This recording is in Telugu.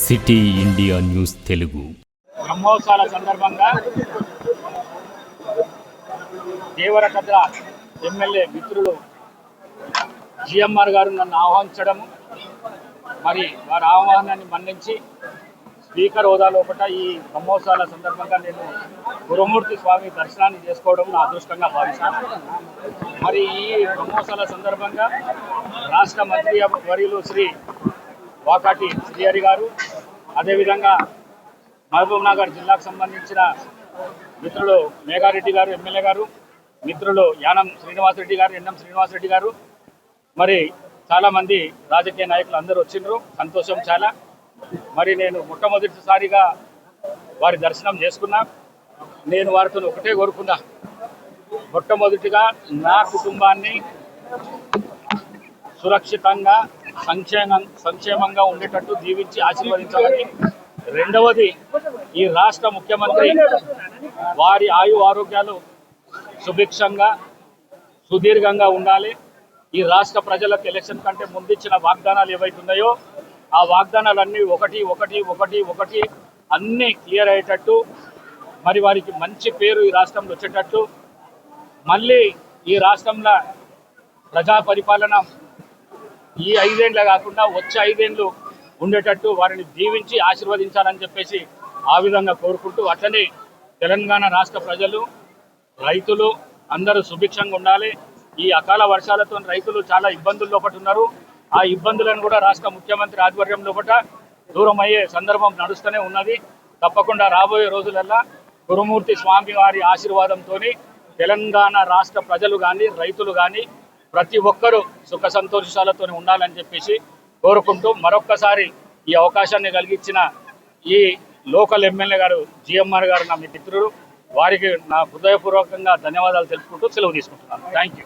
సిటీ ఇండియా న్యూస్ తెలుగు బ్రహ్మోత్సవాల సందర్భంగా దేవరకద్ర ఎమ్మెల్యే మిత్రులు జిఎంఆర్ గారు నన్ను ఆహ్వానించడం, మరి వారి ఆహ్వానాన్ని మన్నించి స్పీకర్ హోదా లోపల ఈ బ్రహ్మోత్సవాల సందర్భంగా నేను గురుమూర్తి స్వామి దర్శనాన్ని చేసుకోవడం నా అదృష్టంగా భావిస్తాను. మరి ఈ బ్రహ్మోత్సవాల సందర్భంగా రాష్ట్ర మంత్రి వర్యులు శ్రీ వాకాటి శ్రీహరి గారు, అదేవిధంగా మహబూబ్ నగర్ జిల్లాకు సంబంధించిన మిత్రులు మేఘారెడ్డి గారు ఎమ్మెల్యే గారు, మిత్రులు యానం శ్రీనివాసరెడ్డి గారు, ఎన్ఎం శ్రీనివాసరెడ్డి గారు, మరి చాలామంది రాజకీయ నాయకులు అందరూ వచ్చిండ్రు. సంతోషం చాలా. మరి నేను మొట్టమొదటిసారిగా వారి దర్శనం చేసుకున్నా. నేను వారితో ఒకటే కోరుకున్నా, మొట్టమొదటిగా నా కుటుంబాన్ని సురక్షితంగా సంక్షేమంగా ఉండేటట్టు దీవించి ఆశీర్వదించాలని, రెండవది ఈ రాష్ట్ర ముఖ్యమంత్రి వారి ఆయు ఆరోగ్యాలు సుభిక్షంగా సుదీర్ఘంగా ఉండాలి. ఈ రాష్ట్ర ప్రజలకు ఎలక్షన్ కంటే ముందిచ్చిన వాగ్దానాలు ఏవైతున్నాయో ఆ వాగ్దానాలన్నీ ఒకటి అన్నీ క్లియర్ అయ్యేటట్టు, మరి వారికి మంచి పేరు ఈ రాష్ట్రంలో వచ్చేటట్టు, మళ్ళీ ఈ రాష్ట్రంలో ప్రజా పరిపాలన ఈ 5 ఏళ్ళే కాకుండా వచ్చే 5 ఏళ్ళు ఉండేటట్టు వారిని దీవించి ఆశీర్వదించాలని చెప్పేసి ఆ విధంగా కోరుకుంటూ, అట్లనే తెలంగాణ రాష్ట్ర ప్రజలు రైతులు అందరూ సుభిక్షంగా ఉండాలి. ఈ అకాల వర్షాలతో రైతులు చాలా ఇబ్బందుల లోపల ఉన్నారు. ఆ ఇబ్బందులను కూడా రాష్ట్ర ముఖ్యమంత్రి ఆధ్వర్యం లోపల దూరం అయ్యే సందర్భం నడుస్తూనే ఉన్నది. తప్పకుండా రాబోయే రోజులల్లా గురుమూర్తి స్వామి వారి ఆశీర్వాదంతో తెలంగాణ రాష్ట్ర ప్రజలు కానీ రైతులు కానీ ప్రతి ఒక్కరూ సుఖ సంతోషాలతో ఉండాలని చెప్పేసి కోరుకుంటూ, మరొక్కసారి ఈ అవకాశాన్ని కలిగించిన ఈ లోకల్ ఎమ్మెల్యే గారు జిఎంఆర్ గారు నా మిత్రుడు, వారికి నా హృదయపూర్వకంగా ధన్యవాదాలు తెలుపుకుంటూ సెలవు తీసుకుంటున్నాను. Thank you.